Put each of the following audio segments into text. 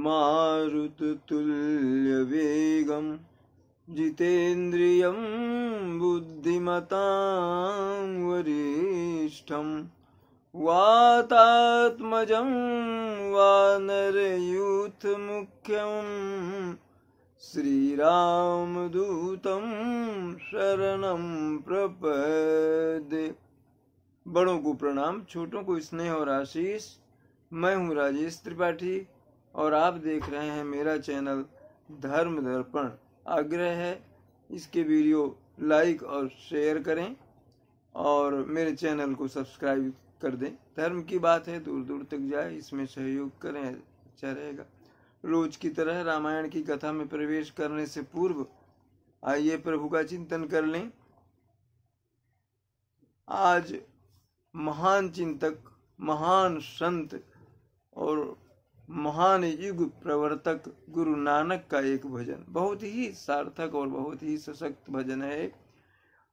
मारुततुल्यवेगं जितेन्द्रियं बुद्धिमतां वरिष्ठं वातात्मजं वानरयूथमुख्यं श्रीरामदूतं शरणं प्रपद्ये। बड़ों को प्रणाम, छोटों को स्नेह और आशीष। मैं हूँ राजेश त्रिपाठी और आप देख रहे हैं मेरा चैनल धर्म दर्पण। आग्रह है इसके वीडियो लाइक और शेयर करें और मेरे चैनल को सब्सक्राइब कर दें। धर्म की बात है, दूर दूर तक जाए, इसमें सहयोग करें, अच्छा रहेगा। रोज की तरह रामायण की कथा में प्रवेश करने से पूर्व आइए प्रभु का चिंतन कर लें। आज महान चिंतक, महान संत और महान युग प्रवर्तक गुरु नानक का एक भजन बहुत ही सार्थक और बहुत ही सशक्त भजन है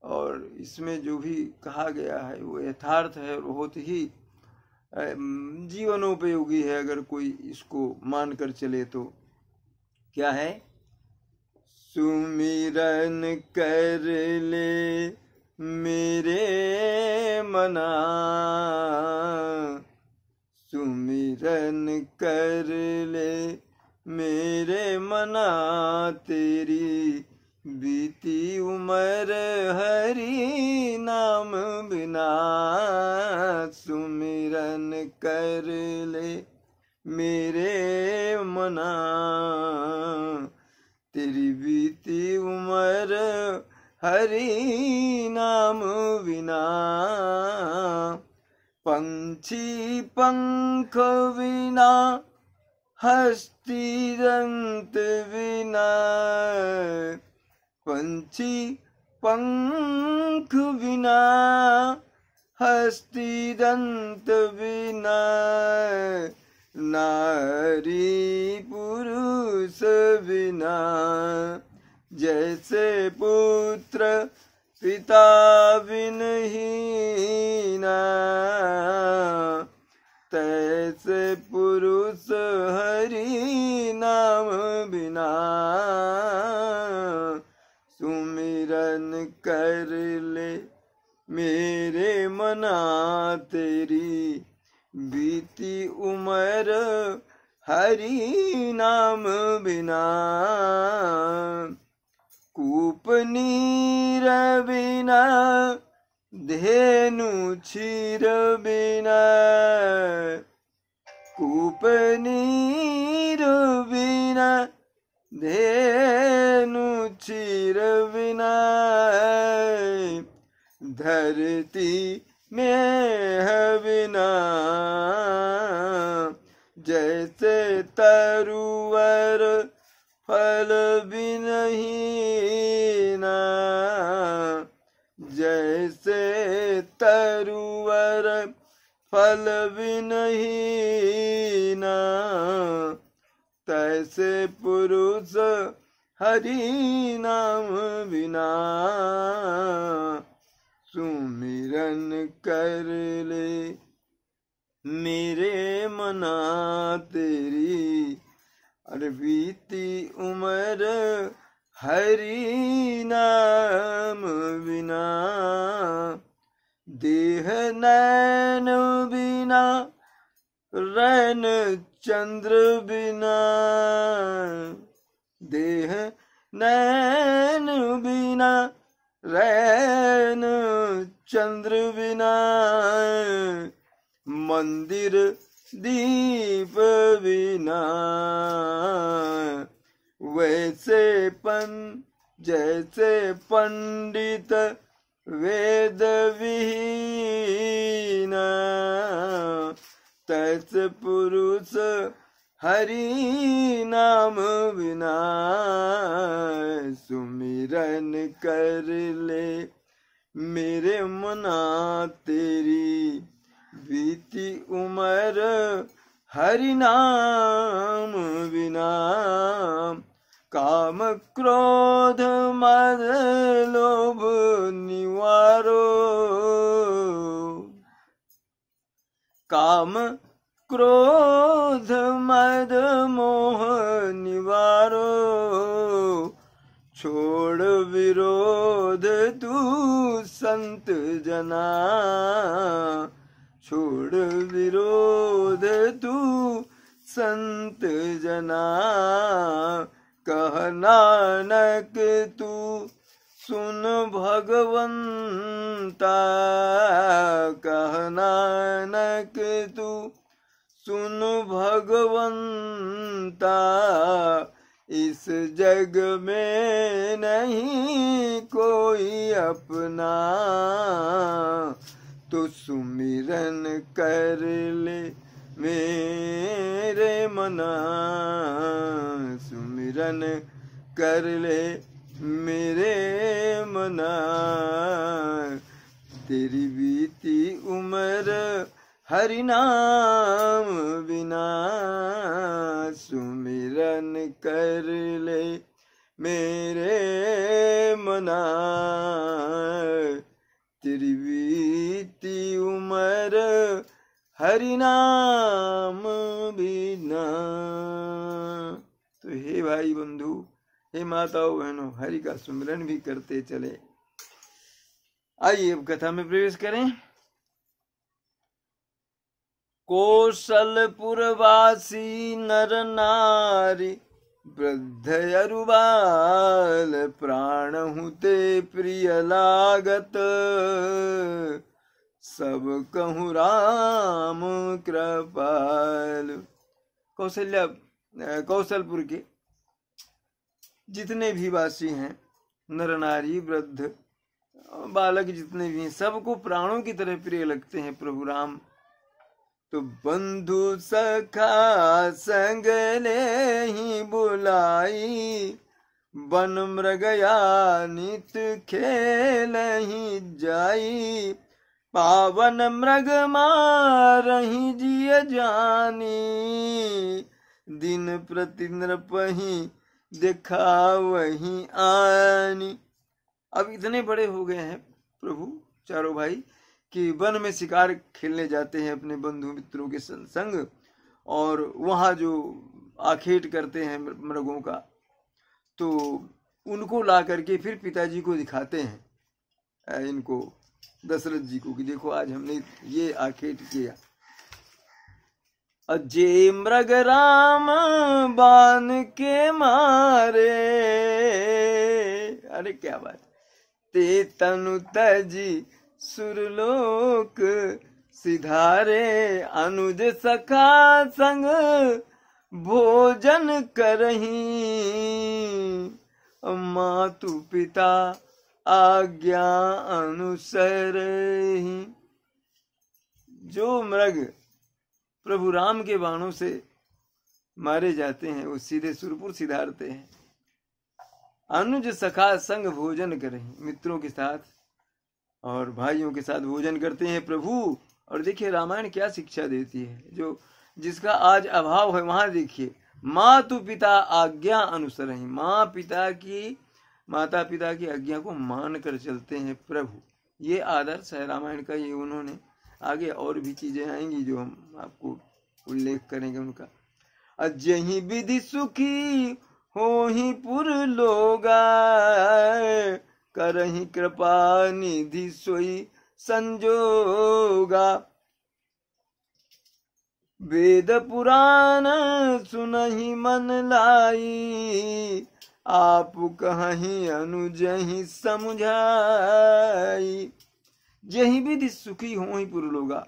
और इसमें जो भी कहा गया है वो यथार्थ है और बहुत ही जीवनोपयोगी है अगर कोई इसको मानकर चले तो। क्या है? सुमिरन कर ले मेरे मना, सुमिरन कर ले मेरे मना, तेरी बीती उम्र हरि नाम बिना। सुमिरन कर ले मेरे मना, तेरी बीती उम्र हरि नाम बिना। पंछी पंख बिना, हस्ती दंत बिना, पंछी पंख बिना, हस्ती दंत बिना, नारी पुरुष बिना। जैसे पुत्र पिता बिनहीना, तैसे पुरुष हरि नाम बिना। सुमिरन कर ले मेरे मना, तेरी बीती उम्र हरि नाम बिना। कूप नीर बिना, धेनु क्षीर बिना, कूप नीर बिना, धेनु क्षीर बिना। धरती में है बिना, जैसे तरुवर फल बिनहीना, जैसे तरुवर फल बिनहीना, तैसे पुरुष हरि नाम बिना। सुमिरन कर ले मेरे मना, तेरी अरे बीती उम्र हरि नाम बिना। देह नैन बिना, रैन चंद्र बिना, देह नैन बिना, रैन चंद्र बिना। मंदिर दीप बिना, वैसे जैसे पंडित वेद विहीना, तैसे पुरुष हरि नाम बिना। सुमिरन कर ले मेरे मना, तेरी बीती उम्र हरि नाम बिना। काम क्रोध मद लोभ निवारो, काम क्रोध मद मोह निवारो, छोड़ विरोध तू संत जना, छोड़ विरोध तू संत जना। कह नानक तू सुन भगवंता, कह नानक तू सुन भगवंता, इस जग में नहीं कोई अपना, तो सुमिरन कर ले मेरे मना, सुमिरन कर ले मेरे मना। तेरी बीती उम्र हरि नाम बिना, सुमिरन कर ले मेरे मना। तेरी बीती उम्र हरि नाम बिना। तो हे भाई बंधु, हे माताओं बहनों, हरि का सुमिरन भी करते चले। आइए अब कथा में प्रवेश करें। कौशलपुरवासी नर नारी, वृद्ध अरु बाल, प्राण हुते प्रिय लागत, सब कहूँ राम कृपाल। कौशलपुर के जितने भी वासी हैं, नर नारी वृद्ध बालक जितने भी हैं, सबको प्राणों की तरह प्रिय लगते हैं प्रभु राम। तो बंधु सखा संग ले ही बुलाई, वन मृगया नित खेल ही जाई, पावन मृग मारही जिय जानी, दिन प्रति नृपहि देखा वही आनी। अब इतने बड़े हो गए हैं प्रभु चारों भाई कि वन में शिकार खेलने जाते हैं अपने बंधु मित्रों के संग, और वहाँ जो आखेट करते हैं मृगों का, तो उनको ला करके फिर पिताजी को दिखाते हैं, इनको दशरथ जी को, कि देखो आज हमने ये आखेट किया। अजय मृग राम बान के मारे, अरे क्या बात, ते तनु तजी सुरलोक सिधारे, अनुज सखा संग भोजन करही, मातु पिता आज्ञा अनुसरही। जो मृग प्रभु राम के बाणों से मारे जाते हैं वो सीधे सुरपुर सिधारते हैं। अनुज सखा संग भोजन करें, मित्रों के साथ और भाइयों के साथ भोजन करते हैं प्रभु। और देखिए रामायण क्या शिक्षा देती है, जो जिसका आज अभाव है वहां देखिए, मातु पिता आज्ञा अनुसरहि, माता पिता की आज्ञा को मान कर चलते हैं प्रभु। ये आदर्श है रामायण का, ये उन्होंने आगे और भी चीजें आएंगी जो हम आपको उल्लेख करेंगे उनका। अजहि विधि सुखी हो ही पुर लोगा, करहि कृपा निधि सोई संजोगा, वेद पुराण सुनहि मन लाई, आप कहीं अनुजहि समझाई। जही विधि सुखी हो ही पुर लोगा,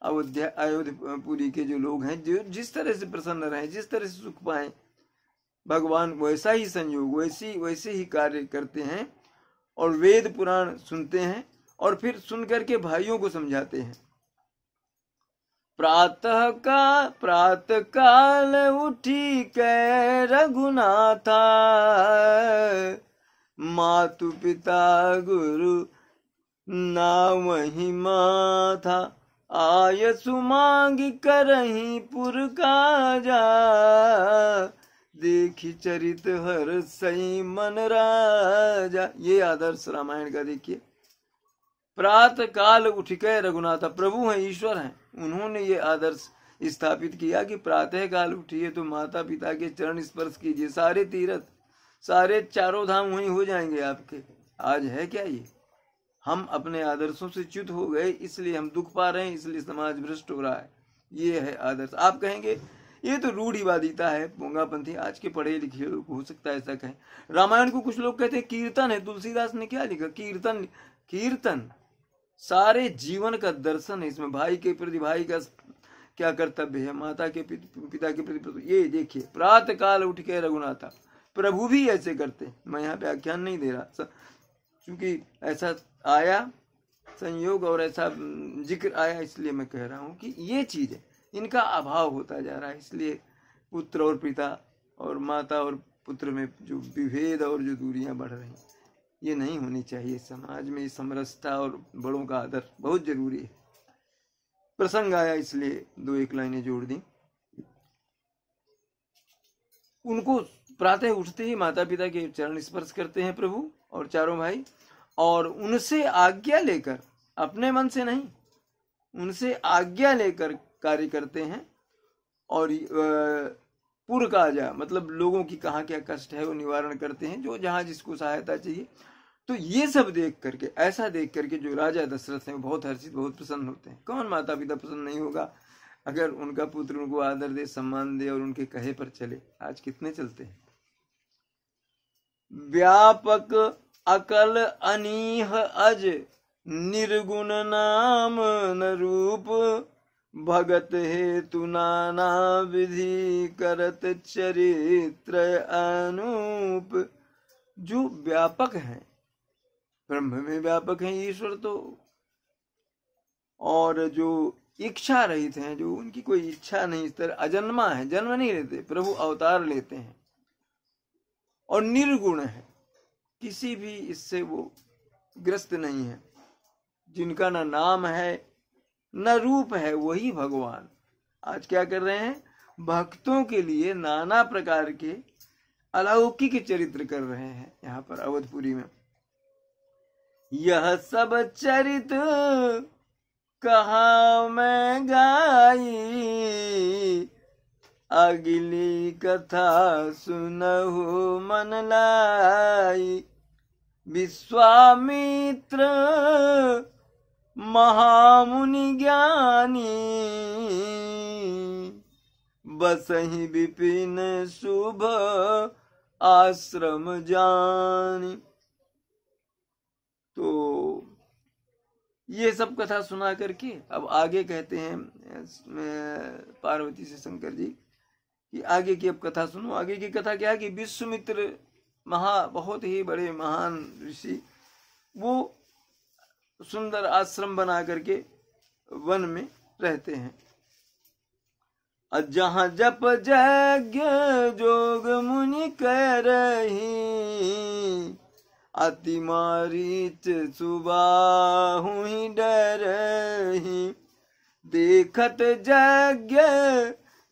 अयोध्यापुरी के जो लोग हैं, जो जिस तरह से प्रसन्न रहे, जिस तरह से सुख पाए, भगवान वैसा ही संयोग, वैसे ही कार्य करते हैं। और वेद पुराण सुनते हैं और फिर सुन करके भाइयों को समझाते हैं। प्रातः काल उठी कै रघुनाथा, मातु पिता गुरु नावहि माथा, आय सुमांग करही पुर काजा, देखी चरित हर सई मन राजा। ये आदर्श रामायण का देखिए। प्रातः काल उठ के रघुनाथा, प्रभु हैं, ईश्वर हैं, उन्होंने ये आदर्श, स्थापित किया कि प्रातः काल उठिए तो माता पिता के चरण स्पर्श कीजिए, सारे तीर्थ, सारे चारों धाम वहीं हो जाएंगे आपके। आज है क्या ये? हम अपने आदर्शों से च्युत हो गए, इसलिए हम दुख पा रहे हैं, इसलिए समाज भ्रष्ट हो रहा है। ये है आदर्श। आप कहेंगे ये तो रूढ़िवादिता है, पोंगापंथी, आज के पढ़े लिखे लोग हो सकता है ऐसा कहें। रामायण को कुछ लोग कहते हैं कीर्तन है। तुलसीदास ने क्या लिखा? कीर्तन। कीर्तन सारे जीवन का दर्शन है। इसमें भाई के प्रति भाई का क्या कर्तव्य है, माता के पिता के प्रति। ये देखिए, प्रातः काल उठ के रघुनाथा, प्रभु भी ऐसे करते। मैं यहाँ व्याख्यान नहीं दे रहा, क्योंकि ऐसा आया संयोग और ऐसा जिक्र आया, इसलिए मैं कह रहा हूँ कि ये चीज है, इनका अभाव होता जा रहा है। इसलिए पुत्र और पिता और माता और पुत्र में जो विभेद और जो दूरियां बढ़ रही हैं, ये नहीं होनी चाहिए। समाज में समरसता और बड़ों का आदर बहुत जरूरी है। प्रसंग आया इसलिए 2-1 लाइनें जोड़ दी। उनको प्रातः उठते ही माता पिता के चरण स्पर्श करते हैं प्रभु और चारों भाई, और उनसे आज्ञा लेकर, अपने मन से नहीं, उनसे आज्ञा लेकर कार्य करते हैं। और पुरकाजा मतलब लोगों की कहाँ क्या कष्ट है वो निवारण करते हैं, जो जहाँ जिसको सहायता चाहिए। तो ये सब देख करके, ऐसा देख करके जो राजा दशरथ हैं बहुत हर्षित, बहुत प्रसन्न होते हैं। कौन माता पिता प्रसन्न नहीं होगा अगर उनका पुत्र उनको आदर दे, सम्मान दे और उनके कहे पर चले। आज कितने चलते हैं। व्यापक अकल अनीह अज, निर्गुण नाम न रूप, भगत हेतु नाना विधि, करत चरित्र अनूप। जो व्यापक हैं, ब्रह्म में व्यापक हैं ईश्वर तो, और जो इच्छा रहित हैं, जो उनकी कोई इच्छा नहीं, इस तरह अजन्मा है, जन्म नहीं लेते, प्रभु अवतार लेते हैं, और निर्गुण है, किसी भी इससे वो ग्रस्त नहीं है, जिनका न नाम है न रूप है, वही भगवान। आज क्या कर रहे हैं? भक्तों के लिए नाना प्रकार के अलौकिक चरित्र कर रहे हैं यहाँ पर अवधपुरी में। यह सब चरित कहा मैं गाई, अगली कथा सुनहु मन लाई। विश्वामित्र महामुनि ज्ञानी, बसहि विपिन शुभ आश्रम जानी। तो ये सब कथा सुना करके अब आगे कहते हैं पार्वती से शंकर जी कि आगे की अब कथा सुनो। आगे की कथा क्या है कि विश्वामित्र बहुत ही बड़े महान ऋषि, वो सुंदर आश्रम बना करके वन में रहते हैं। जहाँ जप यज्ञ जोग मुनि करही, अति मारीच सुबाहु ही डरही। देखत यज्ञ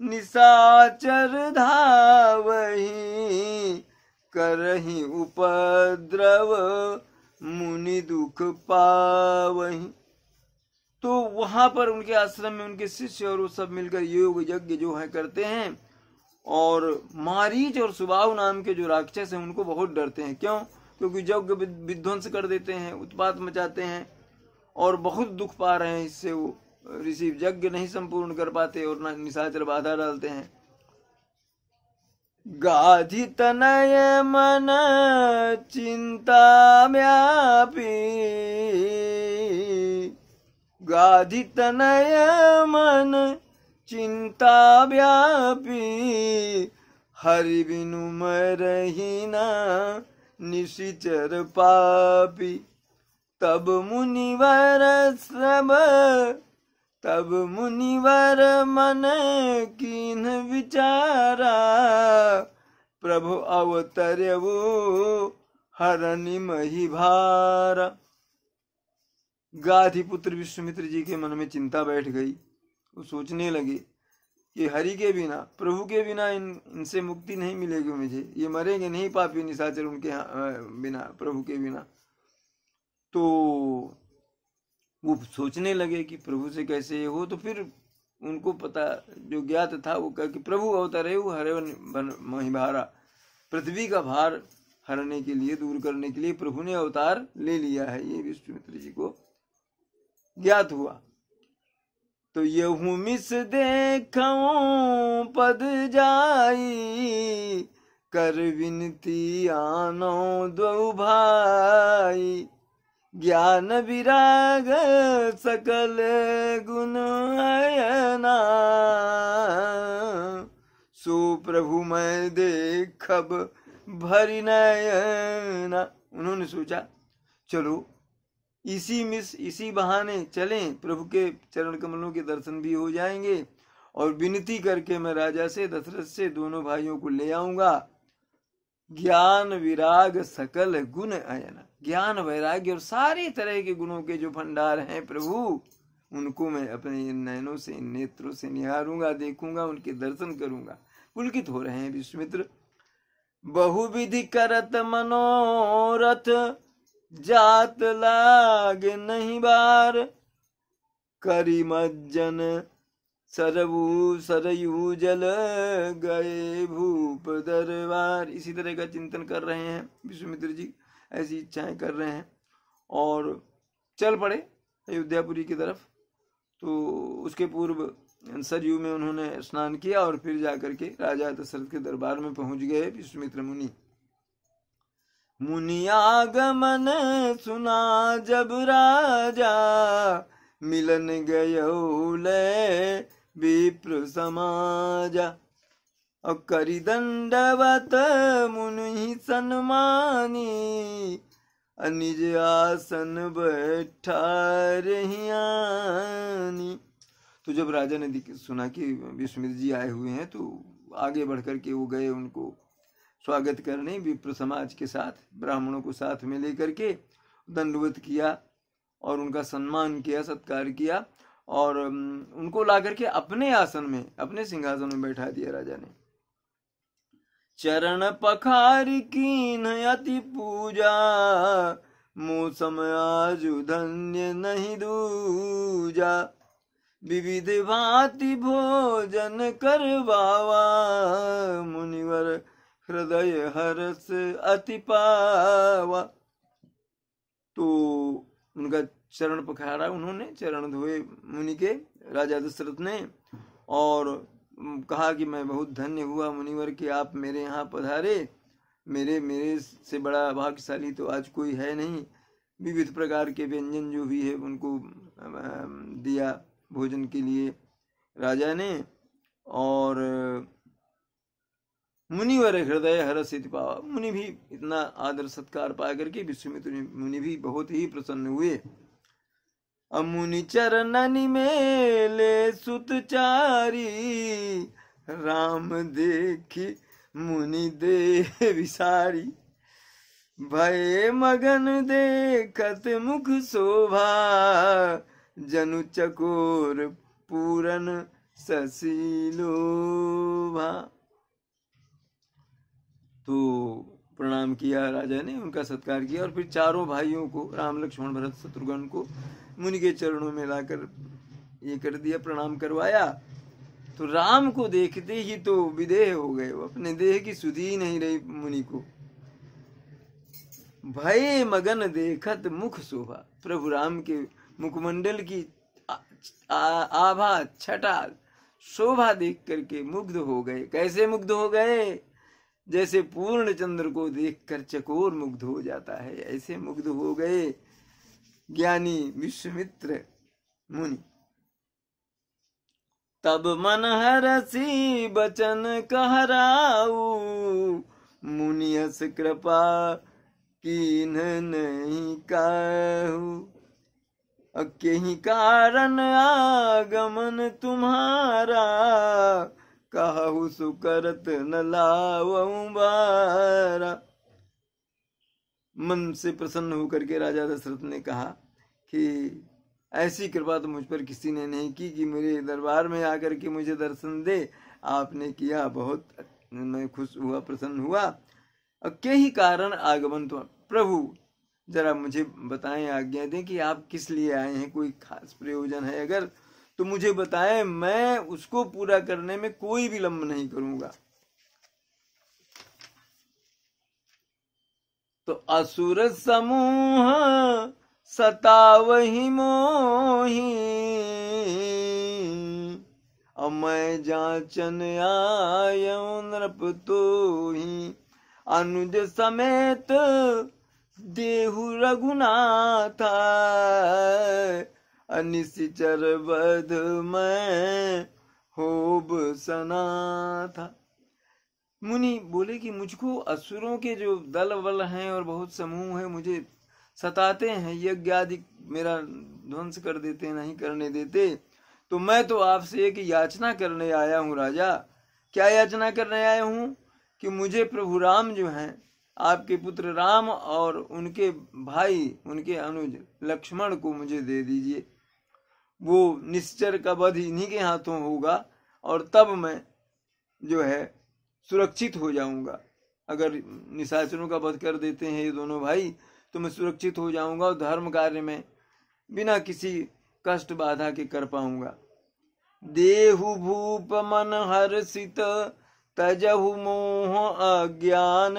निशाचर धावही, करही उपद्रव मुनि दुख पावही। तो वहां पर उनके आश्रम में उनके शिष्य और वो सब मिलकर योग यज्ञ जो है करते हैं, और मारीच और सुबाहु नाम के जो राक्षस हैं उनको बहुत डरते हैं। क्यों? क्योंकि यज्ञ विध्वंस कर देते हैं, उत्पात मचाते हैं और बहुत दुख पा रहे हैं इससे। वो ऋषि यज्ञ नहीं संपूर्ण कर पाते और निशाचर बाधा डालते हैं। गाधि तनय मन चिंता व्यापी, गाधि तनय मन चिंता व्यापी। हरि बिनु मरहि न निशिचर पापी। तब मुनिवर सब, तब मुनिवर मन कीन विचारा। प्रभु अवतर्यवो हरनि मही भारा। गाधि पुत्र विश्वामित्र जी के मन में चिंता बैठ गई। वो सोचने लगे कि हरि के बिना, प्रभु के बिना इनसे मुक्ति नहीं मिलेगी मुझे, ये मरेंगे नहीं पापी निशाचर उनके बिना, प्रभु के बिना। तो वो सोचने लगे कि प्रभु से कैसे हो। तो फिर उनको पता जो ज्ञात था वो कह कि प्रभु अवतरे हरे महिभारा, पृथ्वी का भार हरने के लिए, दूर करने के लिए प्रभु ने अवतार ले लिया है, ये विश्वामित्र जी को ज्ञात हुआ। तो यहू मिस देखऊं पद जाई, कर विनती आनो द्वौ भाई, ज्ञान विराग सकल गुण अयना, सो प्रभु मैं देखब भरी नयना। उन्होंने सोचा चलो इसी बहाने चलें, प्रभु के चरण कमलों के दर्शन भी हो जाएंगे, और विनती करके मैं राजा से दशरथ से दोनों भाइयों को ले आऊंगा। ज्ञान विराग सकल गुण अयना, ज्ञान वैराग्य और सारी तरह के गुणों के जो भंडार हैं प्रभु, उनको मैं अपने इन नयनों से, इन नेत्रों से निहारूंगा, देखूंगा, उनके दर्शन करूंगा। पुलकित हो रहे हैं विश्वामित्र। बहुविधि करत मनोरथ, जात लागे नहीं बार, करी मज्जन सरयू जल गए भूप दरबार। इसी तरह का चिंतन कर रहे हैं विश्वामित्र जी, ऐसी इच्छाएं कर रहे हैं और चल पड़े अयोध्यापुरी की तरफ। तो उसके पूर्व सरयू में उन्होंने स्नान किया और फिर जाकर के राजा दशरथ के दरबार में पहुंच गए विश्वामित्र मुनि। मुनि आगमन सुना जब राजा, मिलन गयो ले विप्र समाजा, और करी दंडवत मुनि सन्मानी, निज आसन बैठा रहियानी। तो जब राजा ने सुना कि विश्वामित्र जी आए हुए हैं, तो आगे बढ़ करके वो गए उनको स्वागत करने, विप्र समाज के साथ, ब्राह्मणों को साथ में लेकर के दंडवत किया और उनका सम्मान किया, सत्कार किया, और उनको ला करके अपने आसन में, अपने सिंहासन में बैठा दिया राजा ने। चरण पखारी कीन अति पूजा, मौसम आजु धन्य नहीं दूजा, विविध भांति भोजन करवावा, मुनिवर हृदय हर्ष अति पावा। तो उनका चरण पखारा उन्होंने, चरण धोए मुनि के राजा दशरथ ने, और कहा कि मैं बहुत धन्य हुआ मुनिवर कि आप मेरे यहाँ पधारे, मेरे से बड़ा भाग्यशाली तो आज कोई है नहीं। विविध प्रकार के व्यंजन जो भी है उनको दिया भोजन के लिए राजा ने, और मुनिवर हृदय हर्षित पावा, मुनि भी इतना आदर सत्कार पा करके विश्वामित्र मुनि भी बहुत ही प्रसन्न हुए। अमुनि चरणनि में ले सुतचारी, राम देखी मुनि दे विसारी, भय मगन देखत मुख शोभा, जनु चकोर पूरन ससीलोभा। तो प्रणाम किया राजा ने, उनका सत्कार किया, और फिर चारों भाइयों को, राम लक्ष्मण भरत शत्रुघ्न को मुनि के चरणों में लाकर ये कर दिया, प्रणाम करवाया। तो राम को देखते ही तो विदेह हो गए, अपने देह की सुधि नहीं रही मुनि को। भय मगन देखत मुख शोभा, प्रभु राम के मुखमंडल की आभा छटा शोभा देख करके मुग्ध हो गए। कैसे मुग्ध हो गए? जैसे पूर्ण चंद्र को देखकर चकोर मुग्ध हो जाता है, ऐसे मुग्ध हो गए ज्ञानी विश्वामित्र मुनि। तब मन हरसी बचन कहराऊ, मुनियस कृपा कीन नहीं कहू, अकेहि कारण आगमन तुम्हारा, कहु सुकरत न लावऊं बारा। मन से प्रसन्न होकर के राजा दशरथ ने कहा कि ऐसी कृपा तो मुझ पर किसी ने नहीं की कि मेरे दरबार में आकर के मुझे दर्शन दे। आपने किया, बहुत मैं खुश हुआ, प्रसन्न हुआ। अब क्या ही कारण आगमन तो प्रभु जरा मुझे बताएं, आज्ञा दें कि आप किस लिए आए हैं, कोई खास प्रयोजन है अगर तो मुझे बताएं, मैं उसको पूरा करने में कोई विलंब नहीं करूंगा। तो असुर समूह सतावहि मोहि, मैं जाचन आयो नृप तोहि, अनुज समेत देहु रघुनाथा, निश्चर बध मैं होब सना था। मुनि बोले कि मुझको असुरों के जो दल बल हैं और बहुत समूह है, मुझे सताते हैं, यज्ञ आदि मेरा ध्वंस कर देते, नहीं करने देते। तो मैं तो आपसे एक याचना करने आया हूँ राजा। क्या याचना करने आया हूँ? कि मुझे प्रभु राम जो हैं, आपके पुत्र राम और उनके भाई, उनके अनुज लक्ष्मण को मुझे दे दीजिए। वो निश्चर का वध इन्हीं के हाथों होगा और तब मैं जो है सुरक्षित हो जाऊंगा। अगर निशाचरों का वध कर देते हैं ये दोनों भाई तो मैं सुरक्षित हो जाऊंगा और धर्म कार्य में बिना किसी कष्ट बाधा के कर पाऊंगा। देहु भूप मन हर्षित तजहु मोह अज्ञान,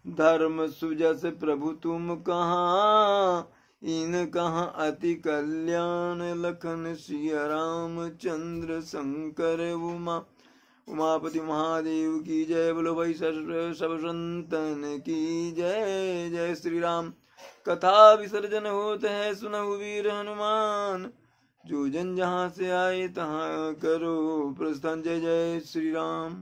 धर्म सुजस प्रभु तुम कहाँ, इन कहाँ अति कल्याण, लखन सिया राम चंद्र शंकर उमा, उमापति महादेव की जय। बोलो भाई सब संतन की जय। जय श्री राम। कथा विसर्जन होते हैं सुनहु वीर हनुमान, जो जन जहाँ से आए तहाँ करो प्रस्थान। जय जय श्री राम।